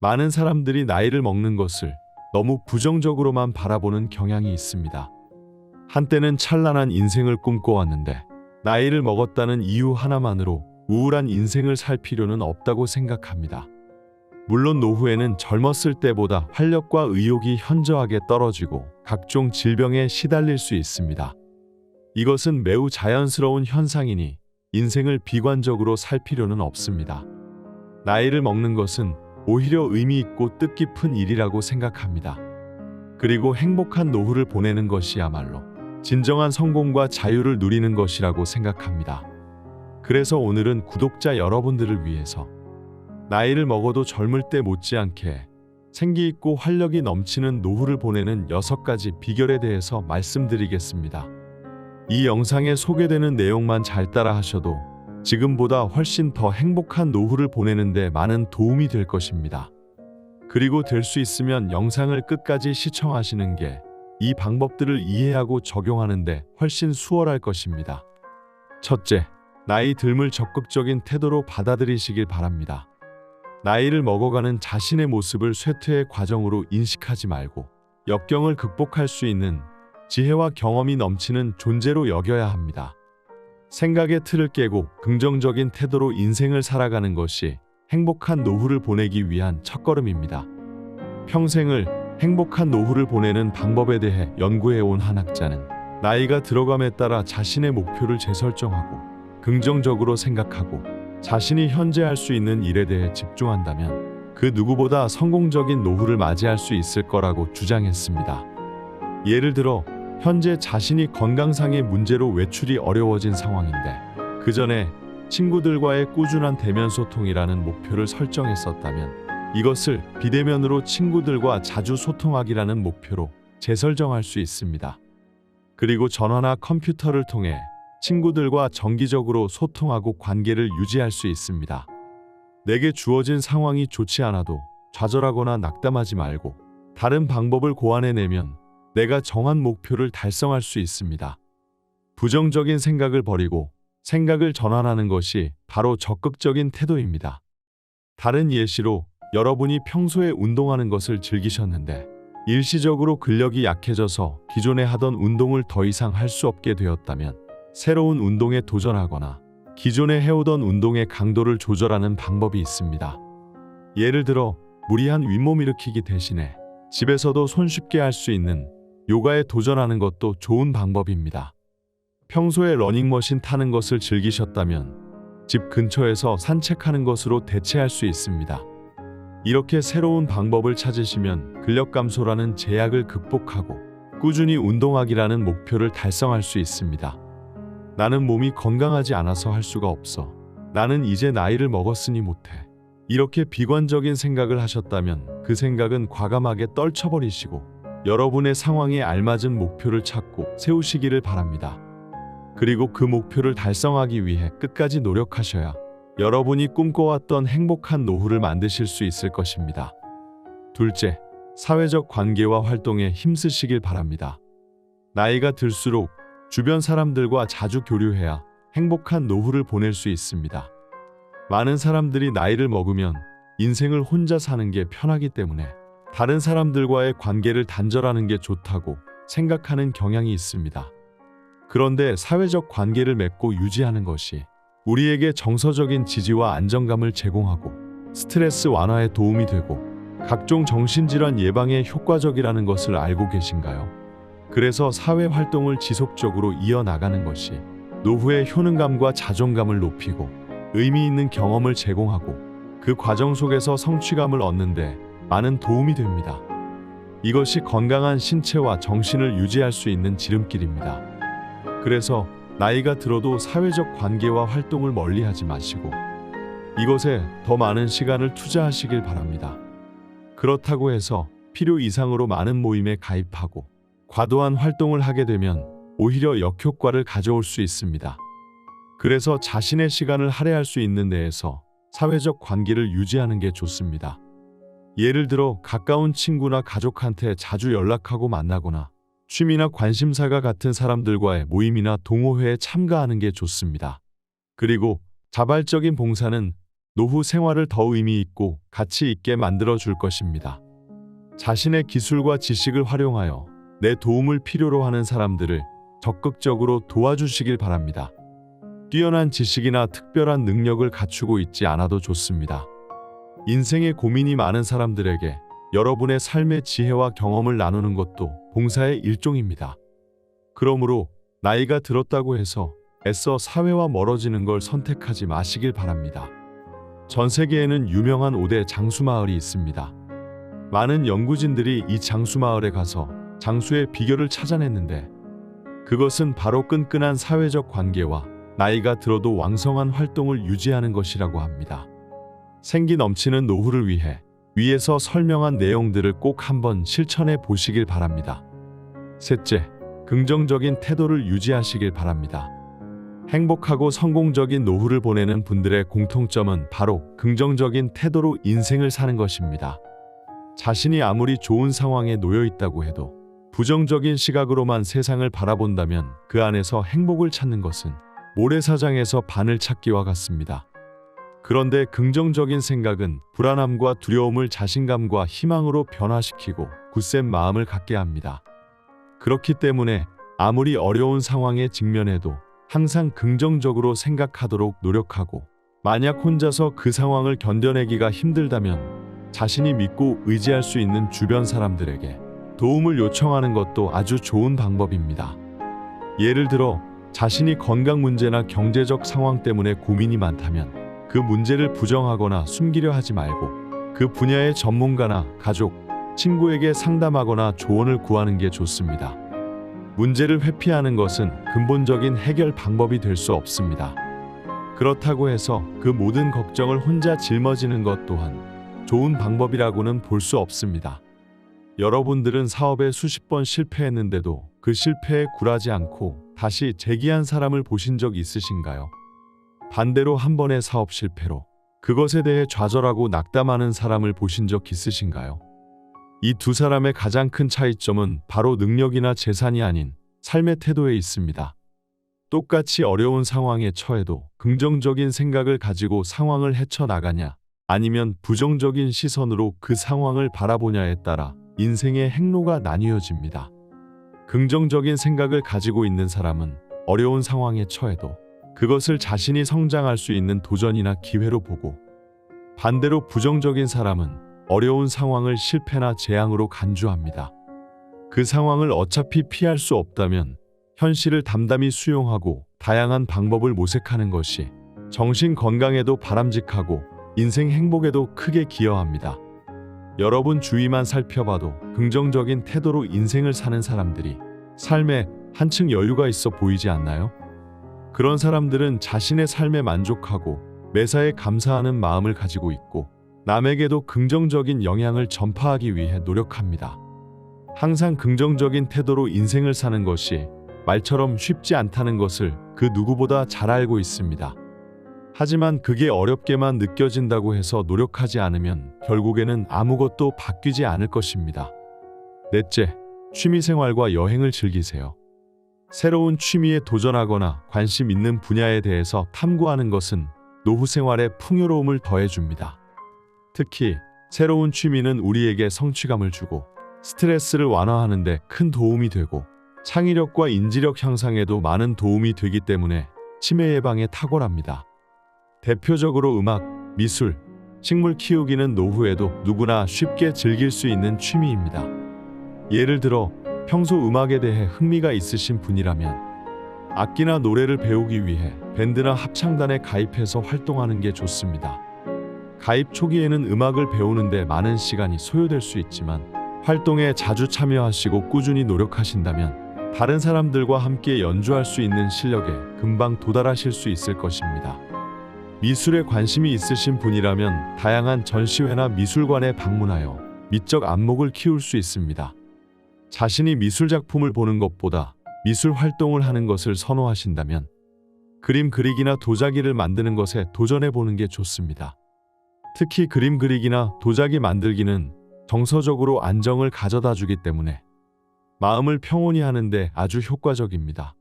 많은 사람들이 나이를 먹는 것을 너무 부정적으로만 바라보는 경향이 있습니다. 한때는 찬란한 인생을 꿈꿔왔는데 나이를 먹었다는 이유 하나만으로 우울한 인생을 살 필요는 없다고 생각합니다. 물론 노후에는 젊었을 때보다 활력과 의욕이 현저하게 떨어지고 각종 질병에 시달릴 수 있습니다. 이것은 매우 자연스러운 현상이니 인생을 비관적으로 살 필요는 없습니다. 나이를 먹는 것은 오히려 의미 있고 뜻깊은 일이라고 생각합니다. 그리고 행복한 노후를 보내는 것이야말로 진정한 성공과 자유를 누리는 것이라고 생각합니다. 그래서 오늘은 구독자 여러분들을 위해서 나이를 먹어도 젊을 때 못지않게 생기있고 활력이 넘치는 노후를 보내는 6가지 비결에 대해서 말씀드리겠습니다. 이 영상에 소개되는 내용만 잘 따라 하셔도 지금보다 훨씬 더 행복한 노후를 보내는 데 많은 도움이 될 것입니다. 그리고 될 수 있으면 영상을 끝까지 시청하시는 게 이 방법들을 이해하고 적용하는 데 훨씬 수월할 것입니다. 첫째, 나이 듦을 적극적인 태도로 받아들이시길 바랍니다. 나이를 먹어가는 자신의 모습을 쇠퇴의 과정으로 인식하지 말고 역경을 극복할 수 있는 지혜와 경험이 넘치는 존재로 여겨야 합니다. 생각의 틀을 깨고 긍정적인 태도로 인생을 살아가는 것이 행복한 노후를 보내기 위한 첫걸음입니다. 평생을 행복한 노후를 보내는 방법에 대해 연구해온 한 학자는 나이가 들어감에 따라 자신의 목표를 재설정하고 긍정적으로 생각하고 자신이 현재 할 수 있는 일에 대해 집중한다면 그 누구보다 성공적인 노후를 맞이할 수 있을 거라고 주장했습니다. 예를 들어 현재 자신이 건강상의 문제로 외출이 어려워진 상황인데 그 전에 친구들과의 꾸준한 대면 소통이라는 목표를 설정했었다면 이것을 비대면으로 친구들과 자주 소통하기라는 목표로 재설정할 수 있습니다. 그리고 전화나 컴퓨터를 통해 친구들과 정기적으로 소통하고 관계를 유지할 수 있습니다. 내게 주어진 상황이 좋지 않아도 좌절하거나 낙담하지 말고 다른 방법을 고안해내면 내가 정한 목표를 달성할 수 있습니다. 부정적인 생각을 버리고 생각을 전환하는 것이 바로 적극적인 태도입니다. 다른 예시로 여러분이 평소에 운동하는 것을 즐기셨는데 일시적으로 근력이 약해져서 기존에 하던 운동을 더 이상 할 수 없게 되었다면 새로운 운동에 도전하거나 기존에 해오던 운동의 강도를 조절하는 방법이 있습니다. 예를 들어 무리한 윗몸 일으키기 대신에 집에서도 손쉽게 할 수 있는 요가에 도전하는 것도 좋은 방법입니다. 평소에 러닝머신 타는 것을 즐기셨다면 집 근처에서 산책하는 것으로 대체할 수 있습니다. 이렇게 새로운 방법을 찾으시면 근력 감소라는 제약을 극복하고 꾸준히 운동하기라는 목표를 달성할 수 있습니다. 나는 몸이 건강하지 않아서 할 수가 없어. 나는 이제 나이를 먹었으니 못해. 이렇게 비관적인 생각을 하셨다면 그 생각은 과감하게 떨쳐버리시고 여러분의 상황에 알맞은 목표를 찾고 세우시기를 바랍니다. 그리고 그 목표를 달성하기 위해 끝까지 노력하셔야 여러분이 꿈꿔왔던 행복한 노후를 만드실 수 있을 것입니다. 둘째, 사회적 관계와 활동에 힘쓰시길 바랍니다. 나이가 들수록 주변 사람들과 자주 교류해야 행복한 노후를 보낼 수 있습니다. 많은 사람들이 나이를 먹으면 인생을 혼자 사는 게 편하기 때문에 다른 사람들과의 관계를 단절하는 게 좋다고 생각하는 경향이 있습니다. 그런데 사회적 관계를 맺고 유지하는 것이 우리에게 정서적인 지지와 안정감을 제공하고 스트레스 완화에 도움이 되고 각종 정신질환 예방에 효과적이라는 것을 알고 계신가요? 그래서 사회 활동을 지속적으로 이어나가는 것이 노후의 효능감과 자존감을 높이고 의미 있는 경험을 제공하고 그 과정 속에서 성취감을 얻는데 많은 도움이 됩니다. 이것이 건강한 신체와 정신을 유지할 수 있는 지름길입니다. 그래서 나이가 들어도 사회적 관계와 활동을 멀리하지 마시고 이것에 더 많은 시간을 투자하시길 바랍니다. 그렇다고 해서 필요 이상으로 많은 모임에 가입하고 과도한 활동을 하게 되면 오히려 역효과를 가져올 수 있습니다. 그래서 자신의 시간을 할애할 수 있는 데에서 사회적 관계를 유지하는 게 좋습니다. 예를 들어 가까운 친구나 가족한테 자주 연락하고 만나거나 취미나 관심사가 같은 사람들과의 모임이나 동호회에 참가하는 게 좋습니다. 그리고 자발적인 봉사는 노후 생활을 더 의미 있고 가치 있게 만들어 줄 것입니다. 자신의 기술과 지식을 활용하여 내 도움을 필요로 하는 사람들을 적극적으로 도와주시길 바랍니다. 뛰어난 지식이나 특별한 능력을 갖추고 있지 않아도 좋습니다. 인생에 고민이 많은 사람들에게 여러분의 삶의 지혜와 경험을 나누는 것도 봉사의 일종입니다. 그러므로 나이가 들었다고 해서 애써 사회와 멀어지는 걸 선택하지 마시길 바랍니다. 전 세계에는 유명한 5대 장수마을이 있습니다. 많은 연구진들이 이 장수마을에 가서 장수의 비결을 찾아냈는데 그것은 바로 끈끈한 사회적 관계와 나이가 들어도 왕성한 활동을 유지하는 것이라고 합니다. 생기 넘치는 노후를 위해 위에서 설명한 내용들을 꼭 한번 실천해 보시길 바랍니다. 셋째, 긍정적인 태도를 유지하시길 바랍니다. 행복하고 성공적인 노후를 보내는 분들의 공통점은 바로 긍정적인 태도로 인생을 사는 것입니다. 자신이 아무리 좋은 상황에 놓여 있다고 해도 부정적인 시각으로만 세상을 바라본다면 그 안에서 행복을 찾는 것은 모래사장에서 바늘 찾기와 같습니다. 그런데 긍정적인 생각은 불안함과 두려움을 자신감과 희망으로 변화시키고 굳센 마음을 갖게 합니다. 그렇기 때문에 아무리 어려운 상황에 직면해도 항상 긍정적으로 생각하도록 노력하고, 만약 혼자서 그 상황을 견뎌내기가 힘들다면 자신이 믿고 의지할 수 있는 주변 사람들에게 도움을 요청하는 것도 아주 좋은 방법입니다. 예를 들어 자신이 건강 문제나 경제적 상황 때문에 고민이 많다면 그 문제를 부정하거나 숨기려 하지 말고 그 분야의 전문가나 가족, 친구에게 상담하거나 조언을 구하는 게 좋습니다. 문제를 회피하는 것은 근본적인 해결 방법이 될 수 없습니다. 그렇다고 해서 그 모든 걱정을 혼자 짊어지는 것 또한 좋은 방법이라고는 볼 수 없습니다. 여러분들은 사업에 수십 번 실패했는데도 그 실패에 굴하지 않고 다시 재기한 사람을 보신 적 있으신가요? 반대로 한 번의 사업 실패로 그것에 대해 좌절하고 낙담하는 사람을 보신 적 있으신가요? 이 두 사람의 가장 큰 차이점은 바로 능력이나 재산이 아닌 삶의 태도에 있습니다. 똑같이 어려운 상황에 처해도 긍정적인 생각을 가지고 상황을 헤쳐나가냐, 아니면 부정적인 시선으로 그 상황을 바라보냐에 따라 인생의 행로가 나뉘어집니다. 긍정적인 생각을 가지고 있는 사람은 어려운 상황에 처해도 그것을 자신이 성장할 수 있는 도전이나 기회로 보고, 반대로 부정적인 사람은 어려운 상황을 실패나 재앙으로 간주합니다. 그 상황을 어차피 피할 수 없다면 현실을 담담히 수용하고 다양한 방법을 모색하는 것이 정신 건강에도 바람직하고 인생 행복에도 크게 기여합니다. 여러분 주위만 살펴봐도 긍정적인 태도로 인생을 사는 사람들이 삶에 한층 여유가 있어 보이지 않나요? 그런 사람들은 자신의 삶에 만족하고 매사에 감사하는 마음을 가지고 있고 남에게도 긍정적인 영향을 전파하기 위해 노력합니다. 항상 긍정적인 태도로 인생을 사는 것이 말처럼 쉽지 않다는 것을 그 누구보다 잘 알고 있습니다. 하지만 그게 어렵게만 느껴진다고 해서 노력하지 않으면 결국에는 아무것도 바뀌지 않을 것입니다. 넷째, 취미생활과 여행을 즐기세요. 새로운 취미에 도전하거나 관심 있는 분야에 대해서 탐구하는 것은 노후 생활에 풍요로움을 더해줍니다. 특히 새로운 취미는 우리에게 성취감을 주고 스트레스를 완화하는 데 큰 도움이 되고 창의력과 인지력 향상에도 많은 도움이 되기 때문에 치매 예방에 탁월합니다. 대표적으로 음악, 미술, 식물 키우기는 노후에도 누구나 쉽게 즐길 수 있는 취미입니다. 예를 들어 평소 음악에 대해 흥미가 있으신 분이라면 악기나 노래를 배우기 위해 밴드나 합창단에 가입해서 활동하는 게 좋습니다. 가입 초기에는 음악을 배우는데 많은 시간이 소요될 수 있지만 활동에 자주 참여하시고 꾸준히 노력하신다면 다른 사람들과 함께 연주할 수 있는 실력에 금방 도달하실 수 있을 것입니다. 미술에 관심이 있으신 분이라면 다양한 전시회나 미술관에 방문하여 미적 안목을 키울 수 있습니다. 자신이 미술 작품을 보는 것보다 미술 활동을 하는 것을 선호하신다면 그림 그리기나 도자기를 만드는 것에 도전해 보는 게 좋습니다. 특히 그림 그리기나 도자기 만들기는 정서적으로 안정을 가져다 주기 때문에 마음을 평온히 하는데 아주 효과적입니다.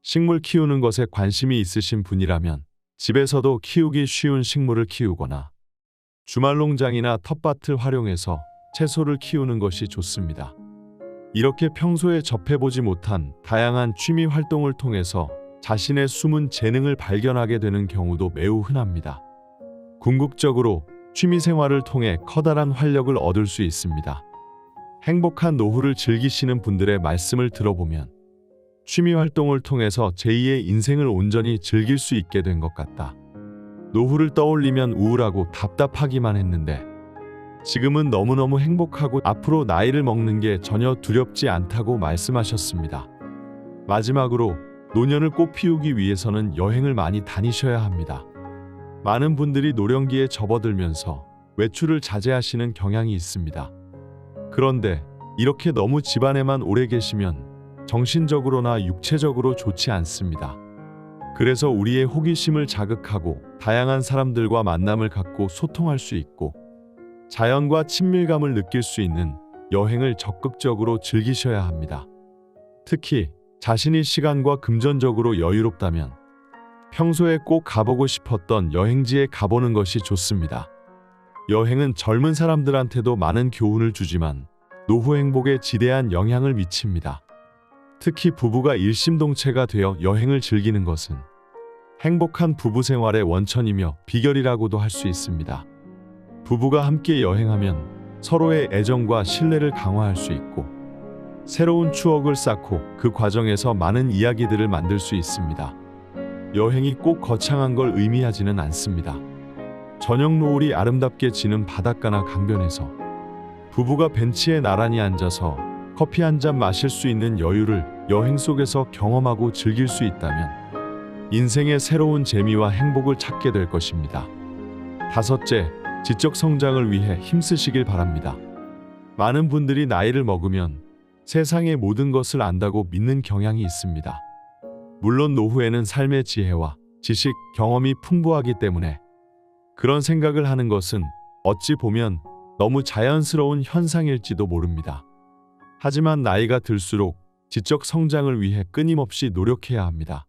식물 키우는 것에 관심이 있으신 분이라면 집에서도 키우기 쉬운 식물을 키우거나 주말 농장이나 텃밭을 활용해서 채소를 키우는 것이 좋습니다. 이렇게 평소에 접해보지 못한 다양한 취미 활동을 통해서 자신의 숨은 재능을 발견하게 되는 경우도 매우 흔합니다. 궁극적으로 취미 생활을 통해 커다란 활력을 얻을 수 있습니다. 행복한 노후를 즐기시는 분들의 말씀을 들어보면 취미 활동을 통해서 제2의 인생을 온전히 즐길 수 있게 된 것 같다. 노후를 떠올리면 우울하고 답답하기만 했는데 지금은 너무너무 행복하고 앞으로 나이를 먹는 게 전혀 두렵지 않다고 말씀하셨습니다. 마지막으로 노년을 꽃피우기 위해서는 여행을 많이 다니셔야 합니다. 많은 분들이 노령기에 접어들면서 외출을 자제하시는 경향이 있습니다. 그런데 이렇게 너무 집안에만 오래 계시면 정신적으로나 육체적으로 좋지 않습니다. 그래서 우리의 호기심을 자극하고 다양한 사람들과 만남을 갖고 소통할 수 있고 자연과 친밀감을 느낄 수 있는 여행을 적극적으로 즐기셔야 합니다. 특히 자신이 시간과 금전적으로 여유롭다면 평소에 꼭 가보고 싶었던 여행지에 가보는 것이 좋습니다. 여행은 젊은 사람들한테도 많은 교훈을 주지만 노후 행복에 지대한 영향을 미칩니다. 특히 부부가 일심동체가 되어 여행을 즐기는 것은 행복한 부부 생활의 원천이며 비결이라고도 할 수 있습니다. 부부가 함께 여행하면 서로의 애정과 신뢰를 강화할 수 있고 새로운 추억을 쌓고 그 과정에서 많은 이야기들을 만들 수 있습니다. 여행이 꼭 거창한 걸 의미하지는 않습니다. 저녁 노을이 아름답게 지는 바닷가나 강변에서 부부가 벤치에 나란히 앉아서 커피 한 잔 마실 수 있는 여유를 여행 속에서 경험하고 즐길 수 있다면 인생의 새로운 재미와 행복을 찾게 될 것입니다. 다섯째, 지적 성장을 위해 힘쓰시길 바랍니다. 많은 분들이 나이를 먹으면 세상의 모든 것을 안다고 믿는 경향이 있습니다. 물론 노후에는 삶의 지혜와 지식, 경험이 풍부하기 때문에 그런 생각을 하는 것은 어찌 보면 너무 자연스러운 현상일지도 모릅니다. 하지만 나이가 들수록 지적 성장을 위해 끊임없이 노력해야 합니다.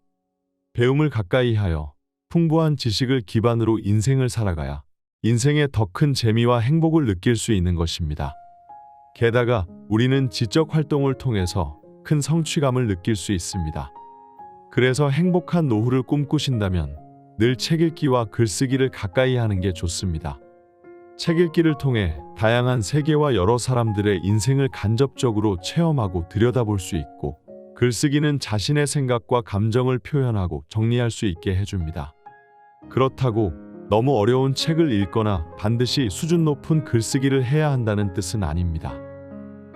배움을 가까이 하여 풍부한 지식을 기반으로 인생을 살아가야 인생의 더 큰 재미와 행복을 느낄 수 있는 것입니다. 게다가 우리는 지적 활동을 통해서 큰 성취감을 느낄 수 있습니다. 그래서 행복한 노후를 꿈꾸신다면 늘 책 읽기와 글쓰기를 가까이 하는 게 좋습니다. 책 읽기를 통해 다양한 세계와 여러 사람들의 인생을 간접적으로 체험하고 들여다볼 수 있고 글쓰기는 자신의 생각과 감정을 표현하고 정리할 수 있게 해줍니다. 그렇다고 너무 어려운 책을 읽거나 반드시 수준 높은 글쓰기를 해야 한다는 뜻은 아닙니다.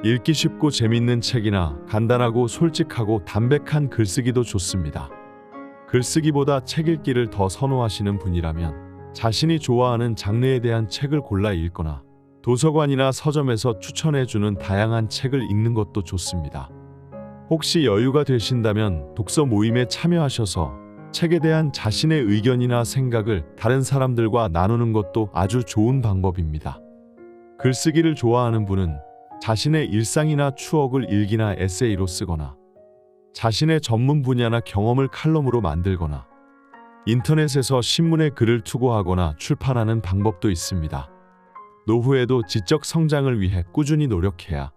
읽기 쉽고 재밌는 책이나 간단하고 솔직하고 담백한 글쓰기도 좋습니다. 글쓰기보다 책 읽기를 더 선호하시는 분이라면 자신이 좋아하는 장르에 대한 책을 골라 읽거나 도서관이나 서점에서 추천해주는 다양한 책을 읽는 것도 좋습니다. 혹시 여유가 되신다면 독서 모임에 참여하셔서 책에 대한 자신의 의견이나 생각을 다른 사람들과 나누는 것도 아주 좋은 방법입니다. 글쓰기를 좋아하는 분은 자신의 일상이나 추억을 일기나 에세이로 쓰거나 자신의 전문 분야나 경험을 칼럼으로 만들거나 인터넷에서 신문에 글을 투고하거나 출판하는 방법도 있습니다. 노후에도 지적 성장을 위해 꾸준히 노력해야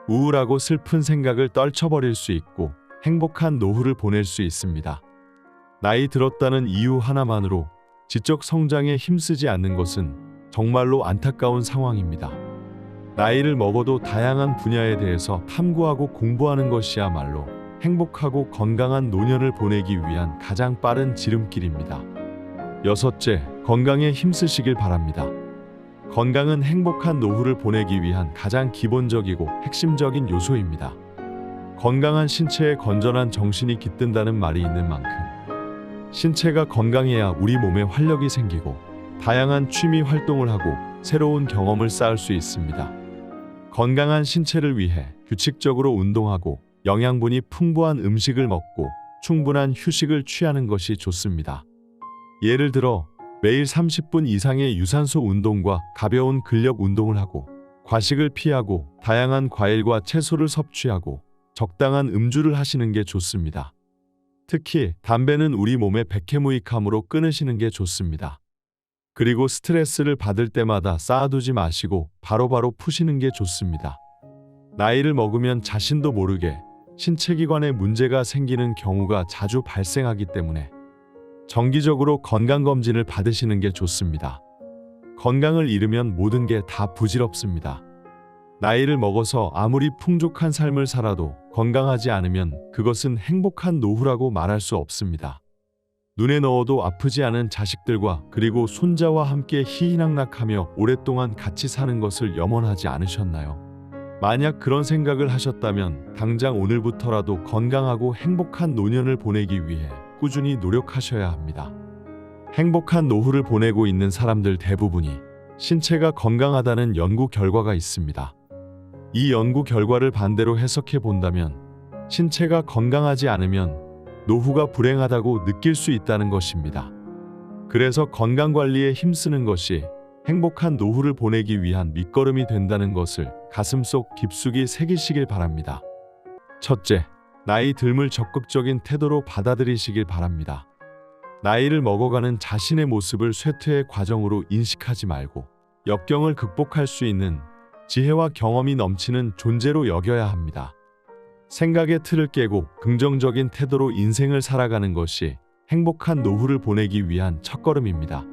우울하고 슬픈 생각을 떨쳐버릴 수 있고 행복한 노후를 보낼 수 있습니다. 나이 들었다는 이유 하나만으로 지적 성장에 힘쓰지 않는 것은 정말로 안타까운 상황입니다. 나이를 먹어도 다양한 분야에 대해서 탐구하고 공부하는 것이야말로 행복하고 건강한 노년을 보내기 위한 가장 빠른 지름길입니다. 여섯째, 건강에 힘쓰시길 바랍니다. 건강은 행복한 노후를 보내기 위한 가장 기본적이고 핵심적인 요소입니다. 건강한 신체에 건전한 정신이 깃든다는 말이 있는 만큼 신체가 건강해야 우리 몸에 활력이 생기고 다양한 취미 활동을 하고 새로운 경험을 쌓을 수 있습니다. 건강한 신체를 위해 규칙적으로 운동하고 영양분이 풍부한 음식을 먹고 충분한 휴식을 취하는 것이 좋습니다. 예를 들어 매일 30분 이상의 유산소 운동과 가벼운 근력 운동을 하고 과식을 피하고 다양한 과일과 채소를 섭취하고 적당한 음주를 하시는 게 좋습니다. 특히 담배는 우리 몸의 백해무익함으로 끊으시는 게 좋습니다. 그리고 스트레스를 받을 때마다 쌓아두지 마시고 바로바로 푸시는 게 좋습니다. 나이를 먹으면 자신도 모르게 신체기관에 문제가 생기는 경우가 자주 발생하기 때문에 정기적으로 건강검진을 받으시는 게 좋습니다. 건강을 잃으면 모든 게 다 부질없습니다. 나이를 먹어서 아무리 풍족한 삶을 살아도 건강하지 않으면 그것은 행복한 노후라고 말할 수 없습니다. 눈에 넣어도 아프지 않은 자식들과 그리고 손자와 함께 희희낙낙하며 오랫동안 같이 사는 것을 염원하지 않으셨나요? 만약 그런 생각을 하셨다면 당장 오늘부터라도 건강하고 행복한 노년을 보내기 위해 꾸준히 노력하셔야 합니다. 행복한 노후를 보내고 있는 사람들 대부분이 신체가 건강하다는 연구 결과가 있습니다. 이 연구 결과를 반대로 해석해 본다면 신체가 건강하지 않으면 노후가 불행하다고 느낄 수 있다는 것입니다. 그래서 건강관리에 힘쓰는 것이 행복한 노후를 보내기 위한 밑거름이 된다는 것을 가슴속 깊숙이 새기시길 바랍니다. 첫째, 나이 듦을 적극적인 태도로 받아들이시길 바랍니다. 나이를 먹어가는 자신의 모습을 쇠퇴의 과정으로 인식하지 말고 역경을 극복할 수 있는 지혜와 경험이 넘치는 존재로 여겨야 합니다. 생각의 틀을 깨고 긍정적인 태도로 인생을 살아가는 것이 행복한 노후를 보내기 위한 첫걸음입니다.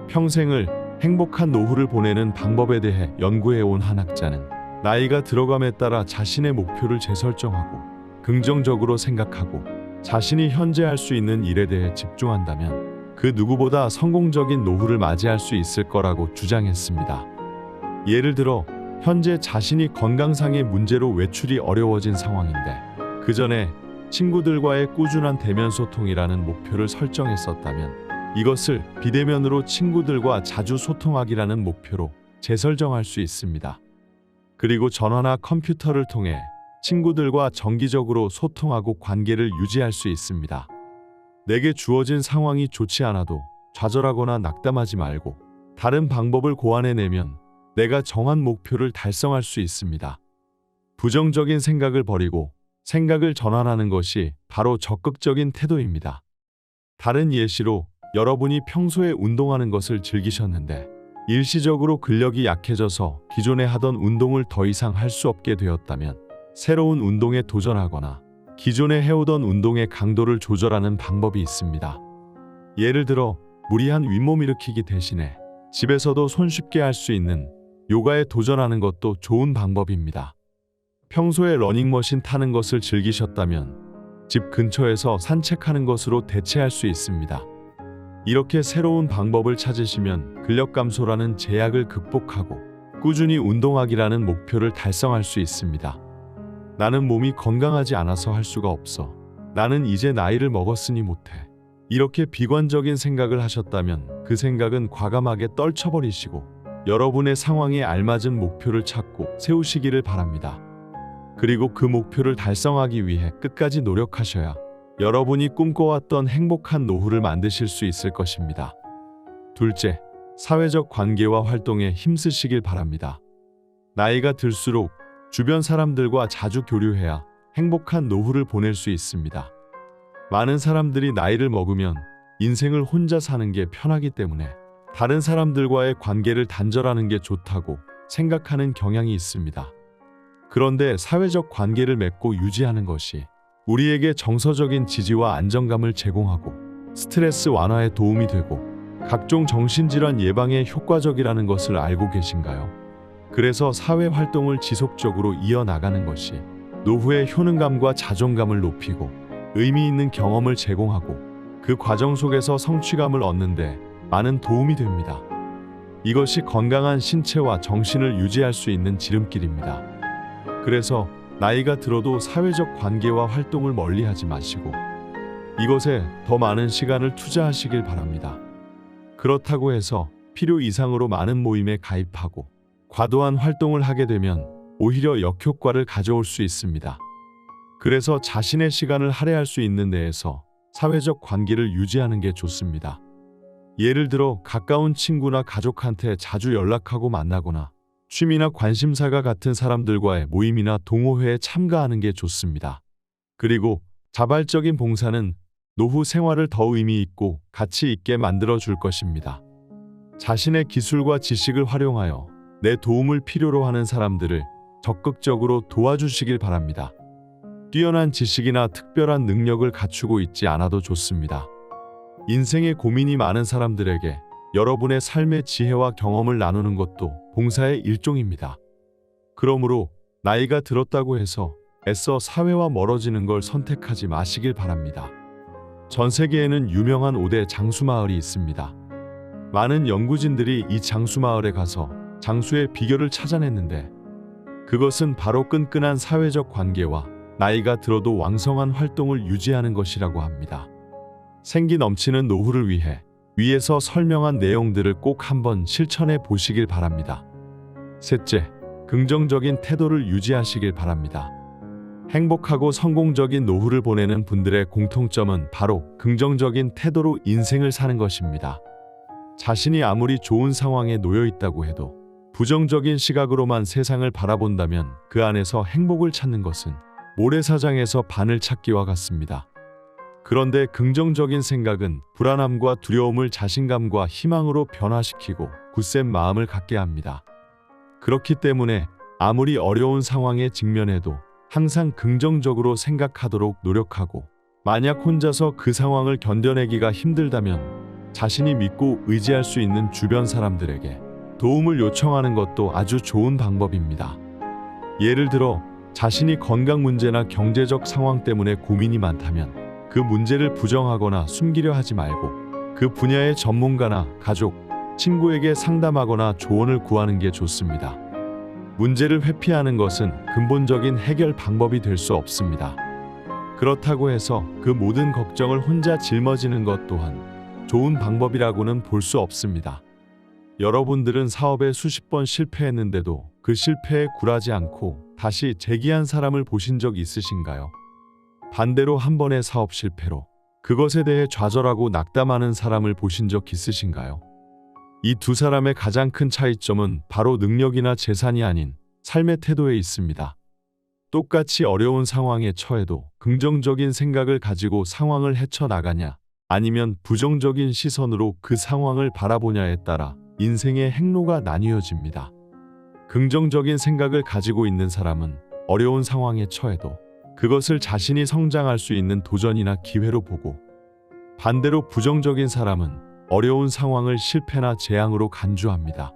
평생을 행복한 노후를 보내는 방법에 대해 연구해온 한 학자는 나이가 들어감에 따라 자신의 목표를 재설정하고 긍정적으로 생각하고 자신이 현재 할 수 있는 일에 대해 집중한다면 그 누구보다 성공적인 노후를 맞이할 수 있을 거라고 주장했습니다. 예를 들어 현재 자신이 건강상의 문제로 외출이 어려워진 상황인데 그 전에 친구들과의 꾸준한 대면 소통이라는 목표를 설정했었다면 이것을 비대면으로 친구들과 자주 소통하기라는 목표로 재설정할 수 있습니다. 그리고 전화나 컴퓨터를 통해 친구들과 정기적으로 소통하고 관계를 유지할 수 있습니다. 내게 주어진 상황이 좋지 않아도 좌절하거나 낙담하지 말고 다른 방법을 고안해내면 내가 정한 목표를 달성할 수 있습니다. 부정적인 생각을 버리고 생각을 전환하는 것이 바로 적극적인 태도입니다. 다른 예시로 여러분이 평소에 운동하는 것을 즐기셨는데 일시적으로 근력이 약해져서 기존에 하던 운동을 더 이상 할 수 없게 되었다면 새로운 운동에 도전하거나 기존에 해오던 운동의 강도를 조절하는 방법이 있습니다. 예를 들어 무리한 윗몸 일으키기 대신에 집에서도 손쉽게 할 수 있는 요가에 도전하는 것도 좋은 방법입니다. 평소에 러닝머신 타는 것을 즐기셨다면 집 근처에서 산책하는 것으로 대체할 수 있습니다. 이렇게 새로운 방법을 찾으시면 근력 감소라는 제약을 극복하고 꾸준히 운동하기라는 목표를 달성할 수 있습니다. 나는 몸이 건강하지 않아서 할 수가 없어. 나는 이제 나이를 먹었으니 못해. 이렇게 비관적인 생각을 하셨다면 그 생각은 과감하게 떨쳐버리시고 여러분의 상황에 알맞은 목표를 찾고 세우시기를 바랍니다. 그리고 그 목표를 달성하기 위해 끝까지 노력하셔야 여러분이 꿈꿔왔던 행복한 노후를 만드실 수 있을 것입니다. 둘째, 사회적 관계와 활동에 힘쓰시길 바랍니다. 나이가 들수록 주변 사람들과 자주 교류해야 행복한 노후를 보낼 수 있습니다. 많은 사람들이 나이를 먹으면 인생을 혼자 사는 게 편하기 때문에 다른 사람들과의 관계를 단절하는 게 좋다고 생각하는 경향이 있습니다. 그런데 사회적 관계를 맺고 유지하는 것이 우리에게 정서적인 지지와 안정감을 제공하고 스트레스 완화에 도움이 되고 각종 정신질환 예방에 효과적이라는 것을 알고 계신가요? 그래서 사회 활동을 지속적으로 이어나가는 것이 노후의 효능감과 자존감을 높이고 의미 있는 경험을 제공하고 그 과정 속에서 성취감을 얻는데 많은 도움이 됩니다. 이것이 건강한 신체와 정신을 유지할 수 있는 지름길입니다. 그래서 나이가 들어도 사회적 관계와 활동을 멀리하지 마시고 이것에 더 많은 시간을 투자하시길 바랍니다. 그렇다고 해서 필요 이상으로 많은 모임에 가입하고 과도한 활동을 하게 되면 오히려 역효과를 가져올 수 있습니다. 그래서 자신의 시간을 할애할 수 있는 데에서 사회적 관계를 유지하는 게 좋습니다. 예를 들어 가까운 친구나 가족한테 자주 연락하고 만나거나 취미나 관심사가 같은 사람들과의 모임이나 동호회에 참가하는 게 좋습니다. 그리고 자발적인 봉사는 노후 생활을 더 의미 있고 가치 있게 만들어 줄 것입니다. 자신의 기술과 지식을 활용하여 내 도움을 필요로 하는 사람들을 적극적으로 도와주시길 바랍니다. 뛰어난 지식이나 특별한 능력을 갖추고 있지 않아도 좋습니다. 인생에 고민이 많은 사람들에게 여러분의 삶의 지혜와 경험을 나누는 것도 봉사의 일종입니다. 그러므로 나이가 들었다고 해서 애써 사회와 멀어지는 걸 선택하지 마시길 바랍니다. 전 세계에는 유명한 5대 장수마을이 있습니다. 많은 연구진들이 이 장수마을에 가서 장수의 비결을 찾아냈는데 그것은 바로 끈끈한 사회적 관계와 나이가 들어도 왕성한 활동을 유지하는 것이라고 합니다. 생기 넘치는 노후를 위해 위에서 설명한 내용들을 꼭 한번 실천해 보시길 바랍니다. 셋째, 긍정적인 태도를 유지하시길 바랍니다. 행복하고 성공적인 노후를 보내는 분들의 공통점은 바로 긍정적인 태도로 인생을 사는 것입니다. 자신이 아무리 좋은 상황에 놓여 있다고 해도 부정적인 시각으로만 세상을 바라본다면 그 안에서 행복을 찾는 것은 모래사장에서 바늘 찾기와 같습니다. 그런데 긍정적인 생각은 불안함과 두려움을 자신감과 희망으로 변화시키고 굳센 마음을 갖게 합니다. 그렇기 때문에 아무리 어려운 상황에 직면해도 항상 긍정적으로 생각하도록 노력하고, 만약 혼자서 그 상황을 견뎌내기가 힘들다면 자신이 믿고 의지할 수 있는 주변 사람들에게 도움을 요청하는 것도 아주 좋은 방법입니다. 예를 들어 자신이 건강 문제나 경제적 상황 때문에 고민이 많다면 그 문제를 부정하거나 숨기려 하지 말고 그 분야의 전문가나 가족, 친구에게 상담하거나 조언을 구하는 게 좋습니다. 문제를 회피하는 것은 근본적인 해결 방법이 될 수 없습니다. 그렇다고 해서 그 모든 걱정을 혼자 짊어지는 것 또한 좋은 방법이라고는 볼 수 없습니다. 여러분들은 사업에 수십 번 실패했는데도 그 실패에 굴하지 않고 다시 재기한 사람을 보신 적 있으신가요? 반대로 한 번의 사업 실패로 그것에 대해 좌절하고 낙담하는 사람을 보신 적 있으신가요? 이 두 사람의 가장 큰 차이점은 바로 능력이나 재산이 아닌 삶의 태도에 있습니다. 똑같이 어려운 상황에 처해도 긍정적인 생각을 가지고 상황을 헤쳐나가냐, 아니면 부정적인 시선으로 그 상황을 바라보냐에 따라 인생의 행로가 나뉘어집니다. 긍정적인 생각을 가지고 있는 사람은 어려운 상황에 처해도 그것을 자신이 성장할 수 있는 도전이나 기회로 보고, 반대로 부정적인 사람은 어려운 상황을 실패나 재앙으로 간주합니다.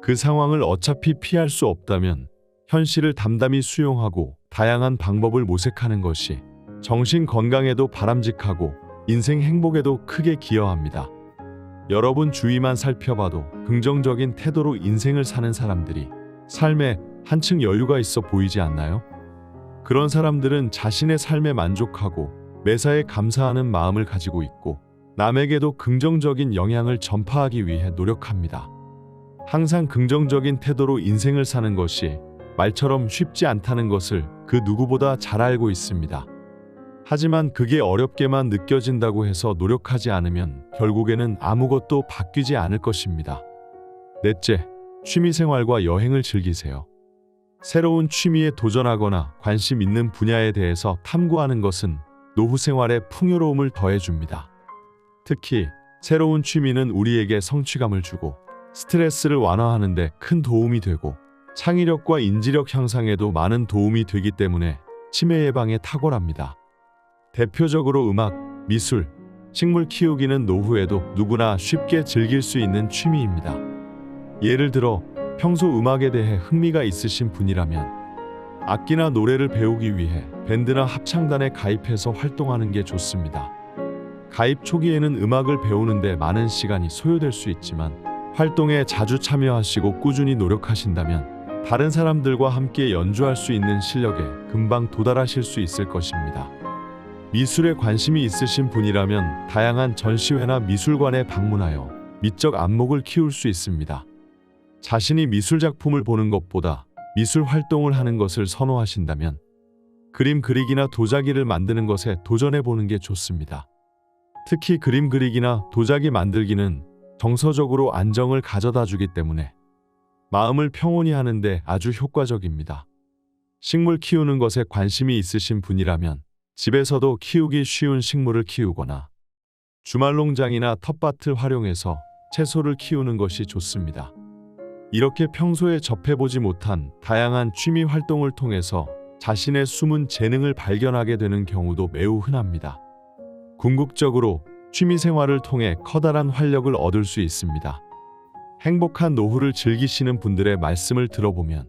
그 상황을 어차피 피할 수 없다면 현실을 담담히 수용하고 다양한 방법을 모색하는 것이 정신 건강에도 바람직하고 인생 행복에도 크게 기여합니다. 여러분 주위만 살펴봐도 긍정적인 태도로 인생을 사는 사람들이 삶에 한층 여유가 있어 보이지 않나요? 그런 사람들은 자신의 삶에 만족하고 매사에 감사하는 마음을 가지고 있고 남에게도 긍정적인 영향을 전파하기 위해 노력합니다. 항상 긍정적인 태도로 인생을 사는 것이 말처럼 쉽지 않다는 것을 그 누구보다 잘 알고 있습니다. 하지만 그게 어렵게만 느껴진다고 해서 노력하지 않으면 결국에는 아무것도 바뀌지 않을 것입니다. 넷째, 취미생활과 여행을 즐기세요. 새로운 취미에 도전하거나 관심 있는 분야에 대해서 탐구하는 것은 노후 생활에 풍요로움을 더해줍니다. 특히 새로운 취미는 우리에게 성취감을 주고 스트레스를 완화하는 데 큰 도움이 되고 창의력과 인지력 향상에도 많은 도움이 되기 때문에 치매 예방에 탁월합니다. 대표적으로 음악, 미술, 식물 키우기는 노후에도 누구나 쉽게 즐길 수 있는 취미입니다. 예를 들어 평소 음악에 대해 흥미가 있으신 분이라면 악기나 노래를 배우기 위해 밴드나 합창단에 가입해서 활동하는 게 좋습니다. 가입 초기에는 음악을 배우는데 많은 시간이 소요될 수 있지만 활동에 자주 참여하시고 꾸준히 노력하신다면 다른 사람들과 함께 연주할 수 있는 실력에 금방 도달하실 수 있을 것입니다. 미술에 관심이 있으신 분이라면 다양한 전시회나 미술관에 방문하여 미적 안목을 키울 수 있습니다. 자신이 미술 작품을 보는 것보다 미술 활동을 하는 것을 선호하신다면 그림 그리기나 도자기를 만드는 것에 도전해 보는 게 좋습니다. 특히 그림 그리기나 도자기 만들기는 정서적으로 안정을 가져다 주기 때문에 마음을 평온히 하는데 아주 효과적입니다. 식물 키우는 것에 관심이 있으신 분이라면 집에서도 키우기 쉬운 식물을 키우거나 주말 농장이나 텃밭을 활용해서 채소를 키우는 것이 좋습니다. 이렇게 평소에 접해보지 못한 다양한 취미 활동을 통해서 자신의 숨은 재능을 발견하게 되는 경우도 매우 흔합니다. 궁극적으로 취미 생활을 통해 커다란 활력을 얻을 수 있습니다. 행복한 노후를 즐기시는 분들의 말씀을 들어보면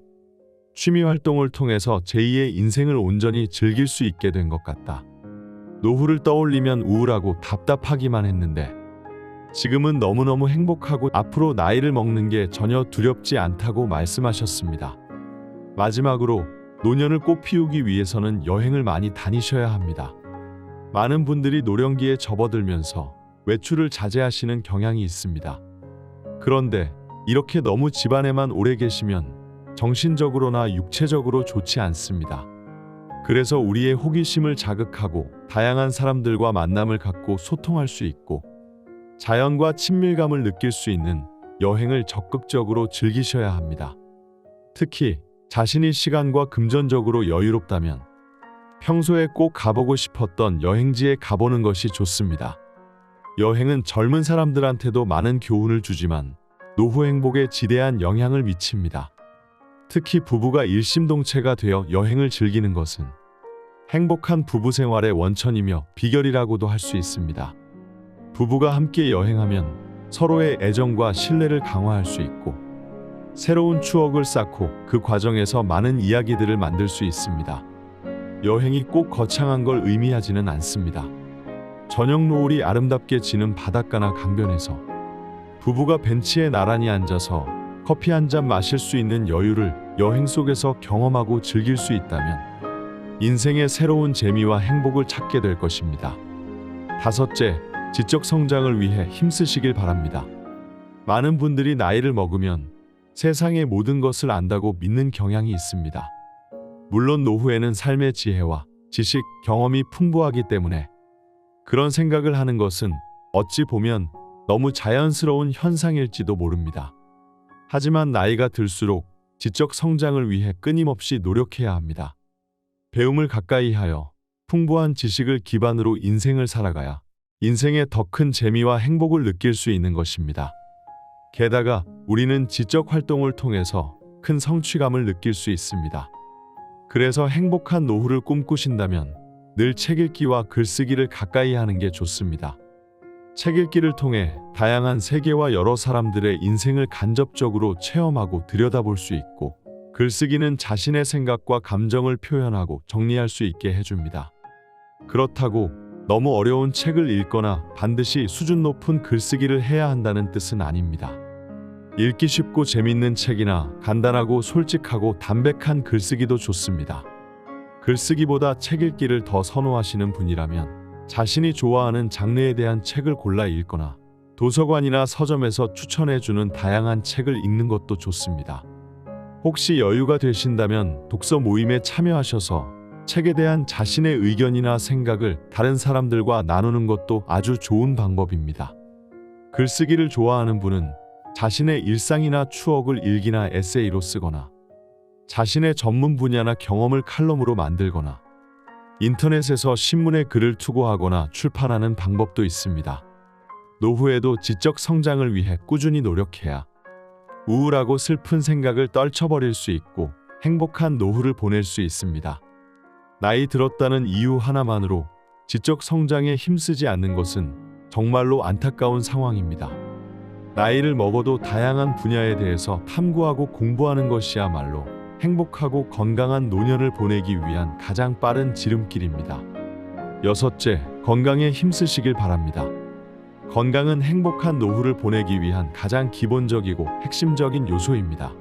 취미 활동을 통해서 제2의 인생을 온전히 즐길 수 있게 된 것 같다. 노후를 떠올리면 우울하고 답답하기만 했는데 지금은 너무너무 행복하고 앞으로 나이를 먹는 게 전혀 두렵지 않다고 말씀하셨습니다. 마지막으로 노년을 꽃 피우기 위해서는 여행을 많이 다니셔야 합니다. 많은 분들이 노령기에 접어들면서 외출을 자제하시는 경향이 있습니다. 그런데 이렇게 너무 집안에만 오래 계시면 정신적으로나 육체적으로 좋지 않습니다. 그래서 우리의 호기심을 자극하고 다양한 사람들과 만남을 갖고 소통할 수 있고 자연과 친밀감을 느낄 수 있는 여행을 적극적으로 즐기셔야 합니다. 특히 자신이 시간과 금전적으로 여유롭다면 평소에 꼭 가보고 싶었던 여행지에 가보는 것이 좋습니다. 여행은 젊은 사람들한테도 많은 교훈을 주지만 노후 행복에 지대한 영향을 미칩니다. 특히 부부가 일심동체가 되어 여행을 즐기는 것은 행복한 부부 생활의 원천이며 비결이라고도 할 수 있습니다. 부부가 함께 여행하면 서로의 애정과 신뢰를 강화할 수 있고 새로운 추억을 쌓고 그 과정에서 많은 이야기들을 만들 수 있습니다. 여행이 꼭 거창한 걸 의미하지는 않습니다. 저녁 노을이 아름답게 지는 바닷가나 강변에서 부부가 벤치에 나란히 앉아서 커피 한 잔 마실 수 있는 여유를 여행 속에서 경험하고 즐길 수 있다면 인생의 새로운 재미와 행복을 찾게 될 것입니다. 다섯째, 지적 성장을 위해 힘쓰시길 바랍니다. 많은 분들이 나이를 먹으면 세상의 모든 것을 안다고 믿는 경향이 있습니다. 물론 노후에는 삶의 지혜와 지식, 경험이 풍부하기 때문에 그런 생각을 하는 것은 어찌 보면 너무 자연스러운 현상일지도 모릅니다. 하지만 나이가 들수록 지적 성장을 위해 끊임없이 노력해야 합니다. 배움을 가까이 하여 풍부한 지식을 기반으로 인생을 살아가야 인생의 더 큰 재미와 행복을 느낄 수 있는 것입니다. 게다가 우리는 지적 활동을 통해서 큰 성취감을 느낄 수 있습니다. 그래서 행복한 노후를 꿈꾸신다면 늘 책 읽기와 글쓰기를 가까이 하는 게 좋습니다. 책 읽기를 통해 다양한 세계와 여러 사람들의 인생을 간접적으로 체험하고 들여다볼 수 있고 글쓰기는 자신의 생각과 감정을 표현하고 정리할 수 있게 해줍니다. 그렇다고 너무 어려운 책을 읽거나 반드시 수준 높은 글쓰기를 해야 한다는 뜻은 아닙니다. 읽기 쉽고 재밌는 책이나 간단하고 솔직하고 담백한 글쓰기도 좋습니다. 글쓰기보다 책 읽기를 더 선호하시는 분이라면 자신이 좋아하는 장르에 대한 책을 골라 읽거나 도서관이나 서점에서 추천해주는 다양한 책을 읽는 것도 좋습니다. 혹시 여유가 되신다면 독서 모임에 참여하셔서 책에 대한 자신의 의견이나 생각을 다른 사람들과 나누는 것도 아주 좋은 방법입니다. 글쓰기를 좋아하는 분은 자신의 일상이나 추억을 일기나 에세이로 쓰거나 자신의 전문 분야나 경험을 칼럼으로 만들거나 인터넷에서 신문에 글을 투고하거나 출판하는 방법도 있습니다. 노후에도 지적 성장을 위해 꾸준히 노력해야 우울하고 슬픈 생각을 떨쳐버릴 수 있고 행복한 노후를 보낼 수 있습니다. 나이 들었다는 이유 하나만으로 지적 성장에 힘쓰지 않는 것은 정말로 안타까운 상황입니다. 나이를 먹어도 다양한 분야에 대해서 탐구하고 공부하는 것이야말로 행복하고 건강한 노년을 보내기 위한 가장 빠른 지름길입니다. 여섯째, 건강에 힘쓰시길 바랍니다. 건강은 행복한 노후를 보내기 위한 가장 기본적이고 핵심적인 요소입니다.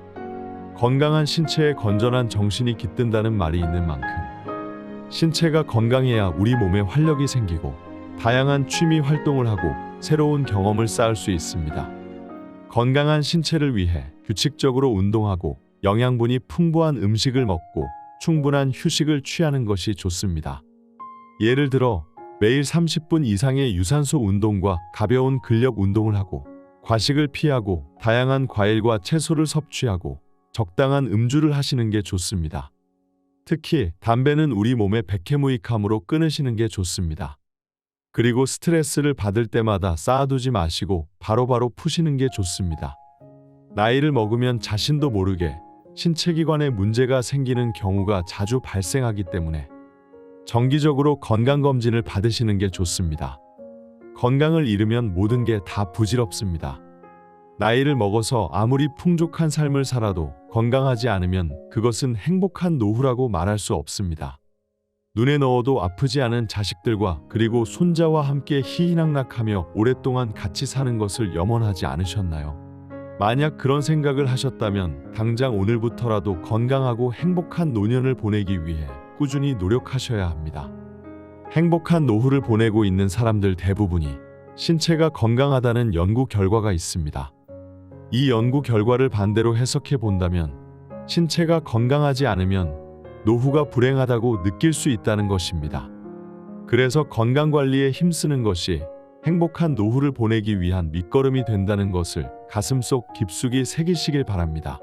건강한 신체에 건전한 정신이 깃든다는 말이 있는 만큼 신체가 건강해야 우리 몸에 활력이 생기고 다양한 취미 활동을 하고 새로운 경험을 쌓을 수 있습니다. 건강한 신체를 위해 규칙적으로 운동하고 영양분이 풍부한 음식을 먹고 충분한 휴식을 취하는 것이 좋습니다. 예를 들어 매일 30분 이상의 유산소 운동과 가벼운 근력 운동을 하고 과식을 피하고 다양한 과일과 채소를 섭취하고 적당한 음주를 하시는 게 좋습니다. 특히 담배는 우리 몸의 백해무익함으로 끊으시는 게 좋습니다. 그리고 스트레스를 받을 때마다 쌓아두지 마시고 바로바로 푸시는 게 좋습니다. 나이를 먹으면 자신도 모르게 신체기관에 문제가 생기는 경우가 자주 발생하기 때문에 정기적으로 건강검진을 받으시는 게 좋습니다. 건강을 잃으면 모든 게 다 부질없습니다. 나이를 먹어서 아무리 풍족한 삶을 살아도 건강하지 않으면 그것은 행복한 노후라고 말할 수 없습니다. 눈에 넣어도 아프지 않은 자식들과 그리고 손자와 함께 희희낙낙하며 오랫동안 같이 사는 것을 염원하지 않으셨나요? 만약 그런 생각을 하셨다면 당장 오늘부터라도 건강하고 행복한 노년을 보내기 위해 꾸준히 노력하셔야 합니다. 행복한 노후를 보내고 있는 사람들 대부분이 신체가 건강하다는 연구 결과가 있습니다. 이 연구 결과를 반대로 해석해 본다면 신체가 건강하지 않으면 노후가 불행하다고 느낄 수 있다는 것입니다. 그래서 건강관리에 힘쓰는 것이 행복한 노후를 보내기 위한 밑거름이 된다는 것을 가슴속 깊숙이 새기시길 바랍니다.